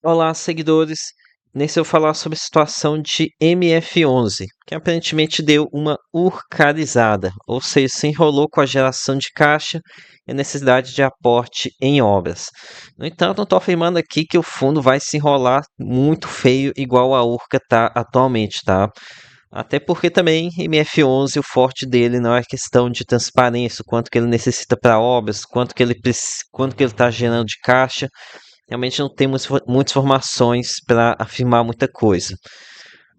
Olá, seguidores. Nesse eu vou falar sobre a situação de MF11, que aparentemente deu uma urcarizada, ou seja, se enrolou com a geração de caixa e a necessidade de aporte em obras. No entanto, não estou afirmando aqui que o fundo vai se enrolar muito feio, igual a Urca está atualmente, tá? Até porque também MF11, o forte dele não é questão de transparência, o quanto que ele necessita para obras, quanto que ele está gerando de caixa. Realmente não temos muitas informações para afirmar muita coisa.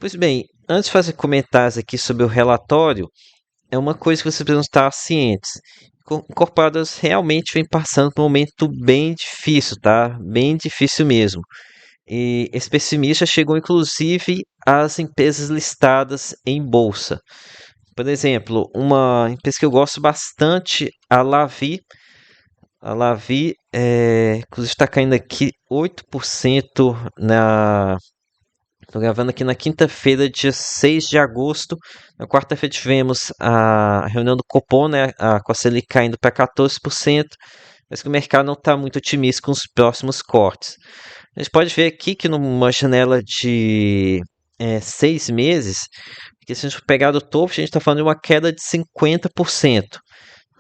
Pois bem, antes de fazer comentários aqui sobre o relatório, é uma coisa que vocês precisam estar cientes. Incorporadoras realmente vem passando por um momento bem difícil, tá? Bem difícil mesmo. E esse pessimista chegou inclusive às empresas listadas em bolsa. Por exemplo, uma empresa que eu gosto bastante, a Lavi, inclusive está caindo aqui 8% na. Estou gravando aqui na quinta-feira, dia 6 de agosto. Na quarta-feira tivemos a reunião do Copom, né, com a Selic caindo para 14%, mas que o mercado não está muito otimista com os próximos cortes. A gente pode ver aqui que numa janela de 6 meses, que se a gente for pegar do topo, a gente está falando de uma queda de 50%.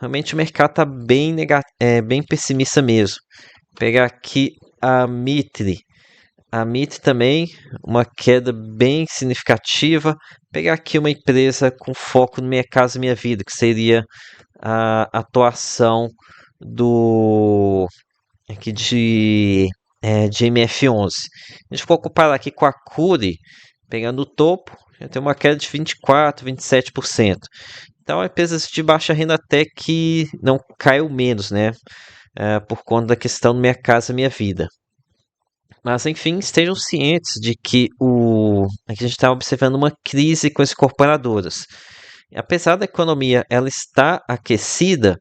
Realmente o mercado está bem pessimista mesmo. Vou pegar aqui a Mitre. A Mitre também, uma queda bem significativa. Vou pegar aqui uma empresa com foco no Minha Casa Minha Vida, que seria a atuação do aqui de MF11. A gente pode comparar aqui com a Cury, pegando o topo, já tem uma queda de 24, 27%. Então, empresas de baixa renda até que não caiu menos, né? Por conta da questão do Minha Casa Minha Vida. Mas, enfim, estejam cientes de que aqui a gente está observando uma crise com as incorporadoras. Apesar da economia ela estar aquecida,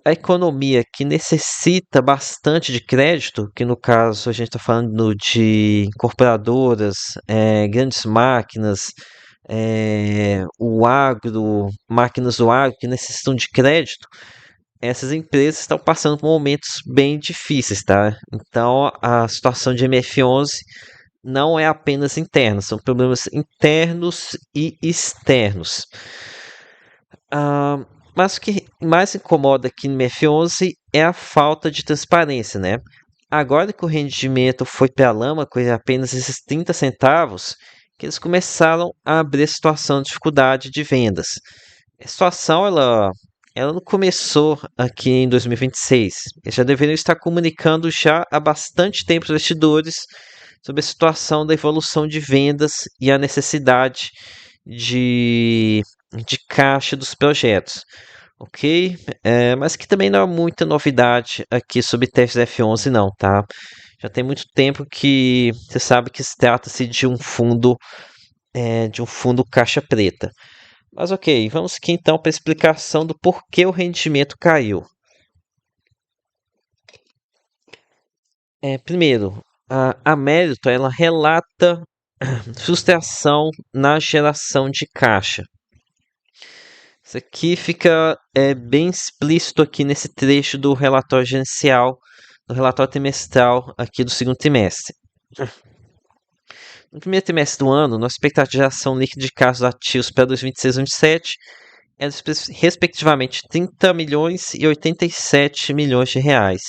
a economia que necessita bastante de crédito, que no caso a gente está falando de incorporadoras, grandes máquinas, o agro, máquinas do agro que necessitam de crédito, essas empresas estão passando por momentos bem difíceis, tá? Então a situação de MF11 não é apenas interna, são problemas internos e externos. Ah, mas o que mais incomoda aqui no MF11 é a falta de transparência, né? Agora que o rendimento foi para a lama com apenas esses 30 centavos, que eles começaram a abrir a situação de dificuldade de vendas. A situação ela não começou aqui em 2026. Eles já deveriam estar comunicando já há bastante tempo aos investidores sobre a situação da evolução de vendas e a necessidade de, de caixa dos projetos, ok? Mas que também não há muita novidade aqui sobre testes F11 não, tá? Já tem muito tempo que você sabe que se trata-se de um fundo caixa preta. Mas ok, vamos aqui então para a explicação do porquê o rendimento caiu. Primeiro, a Mérito ela relata frustração na geração de caixa. Isso aqui fica bem explícito aqui nesse trecho do relatório gerencial, do relatório trimestral aqui do segundo trimestre. No primeiro trimestre do ano, nossa expectativa de geração líquida de casos ativos para 2026 e 2027 é respectivamente 30 milhões e 87 milhões de reais.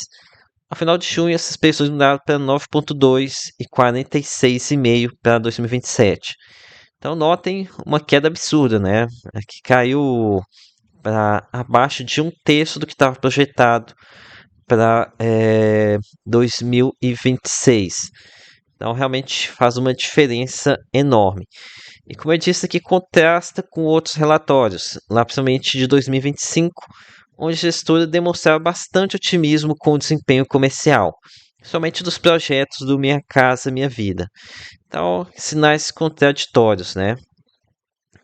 Ao final de junho, essas preções mudaram para 9,2 e 46,5 para 2027. Então, notem uma queda absurda, né? Que caiu para abaixo de um terço do que estava projetado para 2026. Então, realmente faz uma diferença enorme. E como eu disse aqui, contrasta com outros relatórios, lá principalmente de 2025, onde a gestora demonstrava bastante otimismo com o desempenho comercial, somente dos projetos do Minha Casa Minha Vida. Então, sinais contraditórios, né?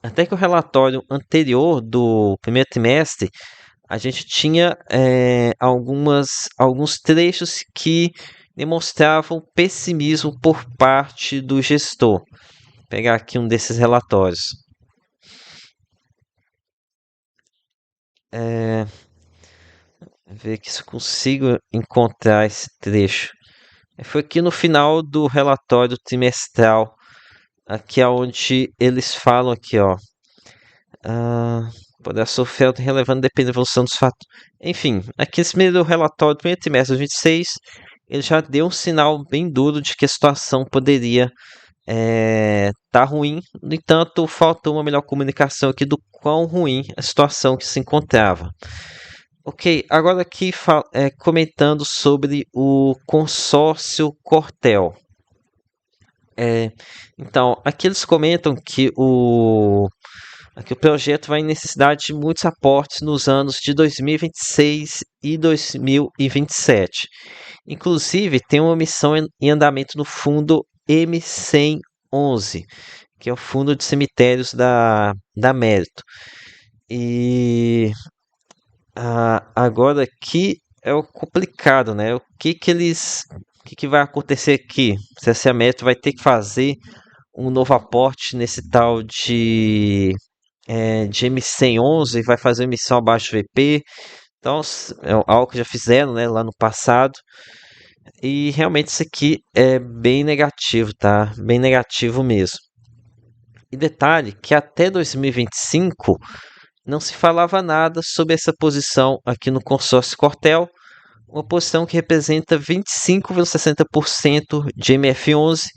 Até que o relatório anterior do primeiro trimestre, a gente tinha alguns trechos que demonstravam pessimismo por parte do gestor. Vou pegar aqui um desses relatórios. Ver aqui se eu consigo encontrar esse trecho. Foi aqui no final do relatório trimestral, aqui é onde eles falam aqui, ó. Ah, poderá sofrer relevante depende da evolução dos fatos. Enfim, aqui nesse primeiro relatório do primeiro trimestre de 2026, ele já deu um sinal bem duro de que a situação poderia tá ruim. No entanto, faltou uma melhor comunicação aqui do quão ruim a situação que se encontrava. Ok, agora aqui comentando sobre o consórcio Cortel. Então, aqui eles comentam que aqui o projeto vai em necessidade de muitos aportes nos anos de 2026 e 2027. Inclusive, tem uma missão em andamento no fundo M111, que é o fundo de cemitérios da Mérito. E agora aqui é o complicado, né? O que vai acontecer aqui? Se a Mérito vai ter que fazer um novo aporte nesse tal de M111, vai fazer emissão abaixo do VP. Então, é algo que já fizeram, né, lá no passado. E realmente isso aqui é bem negativo, tá? Bem negativo mesmo. E detalhe que até 2025 não se falava nada sobre essa posição aqui no consórcio Cortel, uma posição que representa 25,60% de MF11.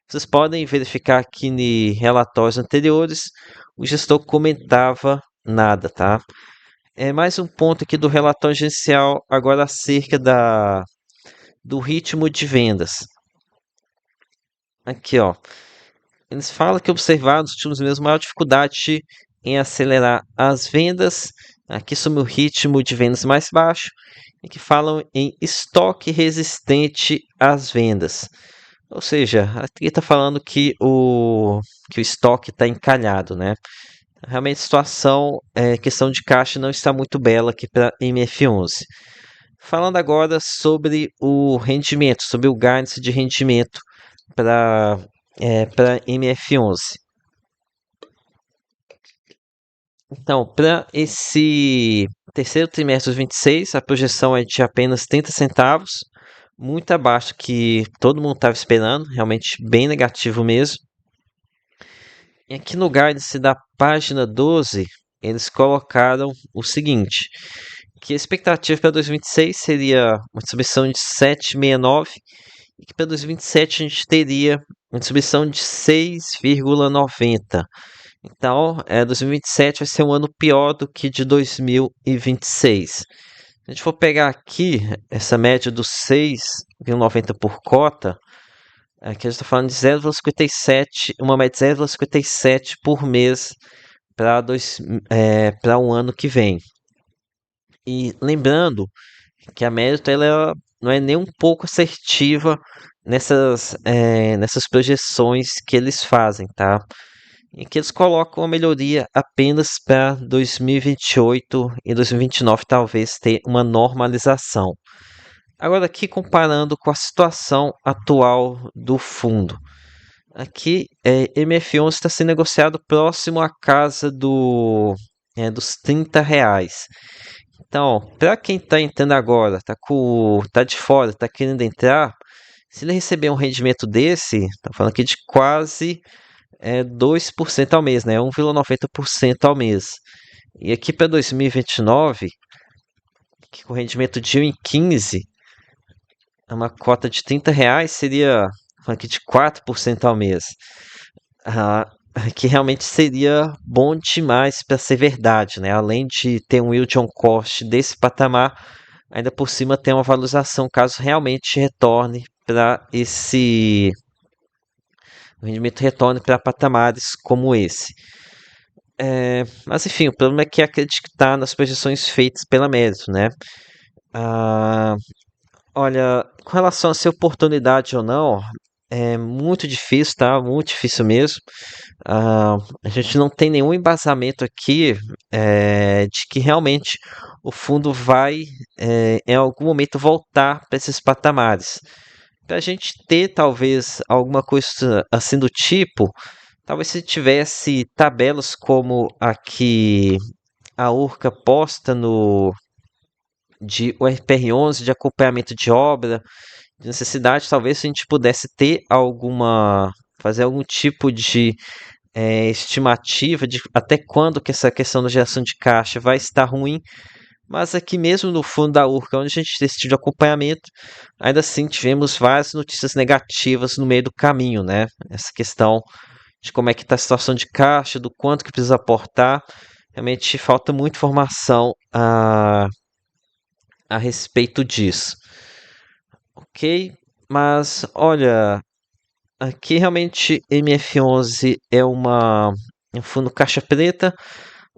Vocês podem verificar aqui em relatórios anteriores, o gestor comentava nada, tá? É mais um ponto aqui do relatório gerencial, agora acerca do ritmo de vendas. Aqui, ó. Eles falam que observaram nos últimos meses maior dificuldade em acelerar as vendas, aqui sobre o ritmo de vendas mais baixo, e que falam em estoque resistente às vendas. Ou seja, aqui está falando que o estoque está encalhado, né? Realmente a situação, questão de caixa não está muito bela aqui para MF11. Falando agora sobre o rendimento, sobre o guidance de rendimento para MF11. Então, para esse terceiro trimestre de 26, a projeção é de apenas 30 centavos, muito abaixo do que todo mundo estava esperando, realmente bem negativo mesmo. E aqui no guidance da página 12, eles colocaram o seguinte, que a expectativa para 2026 seria uma distribuição de 7,69 e que para 2027 a gente teria uma distribuição de 6,90. Então, 2027 vai ser um ano pior do que de 2026. Se a gente for pegar aqui essa média dos 6,90 por cota, aqui a gente está falando de 0,57, uma média de 0,57 por mês para um ano que vem. E lembrando que a Mérito ela não é nem um pouco assertiva nessas projeções que eles fazem, tá? Em que eles colocam a melhoria apenas para 2028 e 2029, talvez ter uma normalização. Agora aqui comparando com a situação atual do fundo. Aqui MF11 está sendo negociado próximo à casa dos R$ 30. Então, para quem está entrando agora, tá de fora, está querendo entrar, se ele receber um rendimento desse, tá falando aqui de quase 2% ao mês, né? 1,90% ao mês. E aqui para 2029, que com rendimento de 1,15, uma cota de R$ 30 seria aqui de 4% ao mês. Que realmente seria bom demais para ser verdade, né? Além de ter um yield on cost desse patamar, ainda por cima tem uma valorização caso realmente retorne para o rendimento retorne para patamares como esse. Mas enfim, o problema é que acreditar nas projeções feitas pela Mérito, né? Olha, com relação a ser oportunidade ou não, é muito difícil, tá? Muito difícil mesmo. A gente não tem nenhum embasamento aqui de que realmente o fundo vai, em algum momento, voltar para esses patamares. Para a gente ter, talvez, alguma coisa assim do tipo, talvez se tivesse tabelas como a que a Urca posta no de URPR11 de acompanhamento de obra de necessidade, talvez se a gente pudesse ter fazer algum tipo de estimativa de até quando que essa questão da geração de caixa vai estar ruim, mas aqui mesmo no fundo da Urca, onde a gente decidiu acompanhamento, ainda assim tivemos várias notícias negativas no meio do caminho, né? Essa questão de como é que está a situação de caixa, do quanto que precisa aportar, realmente falta muita informação a respeito disso, ok? Mas olha, aqui realmente MF11 é um fundo caixa preta,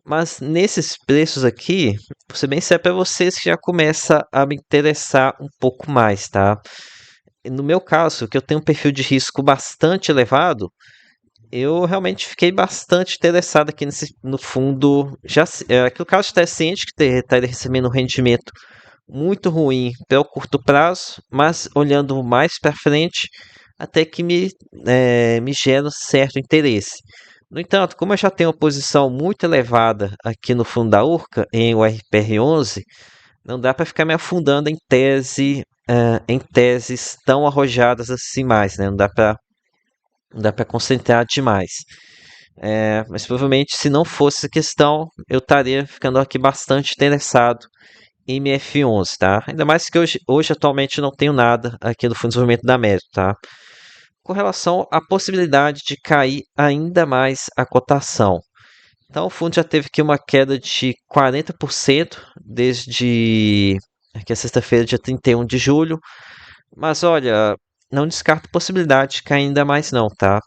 mas nesses preços aqui, vou ser bem sério para vocês que já começa a me interessar um pouco mais, tá? No meu caso, que eu tenho um perfil de risco bastante elevado, eu realmente fiquei bastante interessado aqui no fundo. Aqui o caso está ciente que está recebendo um rendimento muito ruim pelo curto prazo, mas olhando mais para frente, até que me gera um certo interesse. No entanto, como eu já tenho uma posição muito elevada aqui no fundo da Urca, em URPR11, não dá para ficar me afundando em teses tão arrojadas assim mais, né? Não dá para concentrar demais. Mas provavelmente, se não fosse essa questão, eu estaria ficando aqui bastante interessado em MF11, tá? Ainda mais que hoje atualmente não tenho nada aqui no Fundo de Desenvolvimento da América, tá? Com relação à possibilidade de cair ainda mais a cotação. Então, o fundo já teve aqui uma queda de 40% desde aqui a sexta-feira, dia 31 de julho. Mas olha, não descarto a possibilidade de cair ainda mais não, tá?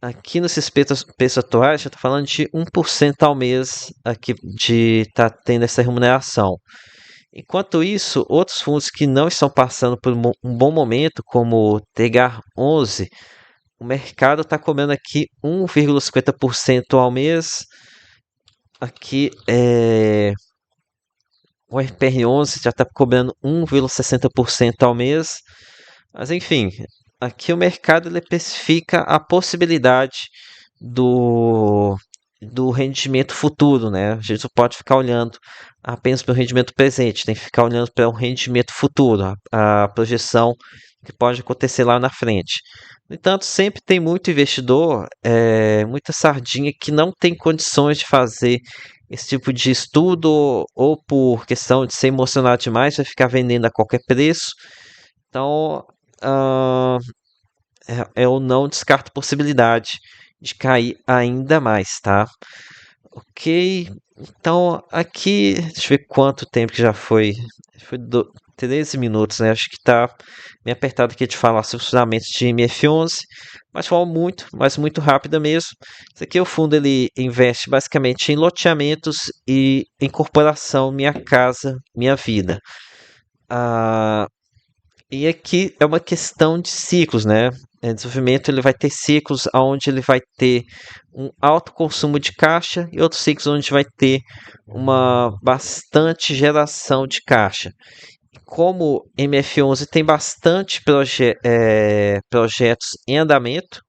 Aqui nesses preços atuais, já está falando de 1% ao mês aqui de estar tendo essa remuneração. Enquanto isso, outros fundos que não estão passando por um bom momento, como o Tegar 11, o mercado está comendo aqui 1,50% ao mês. Aqui o RPR11 já está cobrando 1,60% ao mês. Mas enfim, aqui o mercado ele especifica a possibilidade do, do rendimento futuro, né? A gente não pode ficar olhando apenas para o rendimento presente, tem que ficar olhando para o rendimento futuro, a projeção que pode acontecer lá na frente. No entanto, sempre tem muito investidor, muita sardinha que não tem condições de fazer esse tipo de estudo ou por questão de ser emocionado demais, vai ficar vendendo a qualquer preço. Então, ah, eu não descarto a possibilidade de cair ainda mais, tá? Ok, então aqui, deixa eu ver quanto tempo que já foi. Foi 13 minutos, né? Acho que tá bem apertado aqui de falar sobre os fundamentos de MF11, mas falou muito, mas muito rápida mesmo. Esse aqui é o fundo, ele investe basicamente em loteamentos e incorporação Minha Casa Minha Vida. Ah, e aqui é uma questão de ciclos, né? Desenvolvimento ele vai ter ciclos onde ele vai ter um alto consumo de caixa e outros ciclos onde vai ter uma bastante geração de caixa. Como MF11 tem bastante projetos em andamento,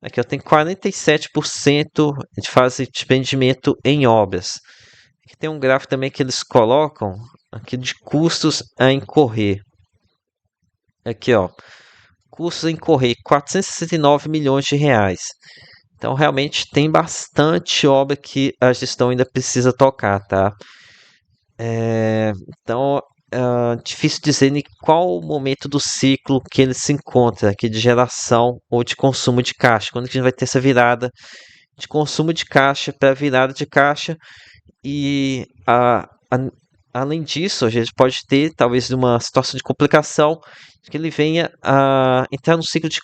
aqui eu tenho 47% de fase de empreendimento em obras. Aqui tem um gráfico também que eles colocam aqui de custos a incorrer. Aqui, ó, custos em correr 469 milhões de reais. Então, realmente tem bastante obra que a gestão ainda precisa tocar, tá? Então, difícil dizer em qual momento do ciclo que ele se encontra, aqui de geração ou de consumo de caixa. Quando que a gente vai ter essa virada de consumo de caixa para virada de caixa e além disso, a gente pode ter talvez uma situação de complicação que ele venha a entrar no ciclo de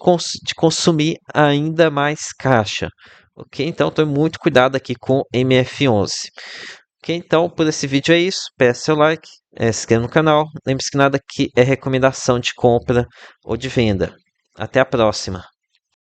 consumir ainda mais caixa. Ok? Então, tome muito cuidado aqui com MF11. Ok? Então, por esse vídeo é isso. Peça seu like, se inscreva no canal. Lembre-se que nada aqui é recomendação de compra ou de venda. Até a próxima.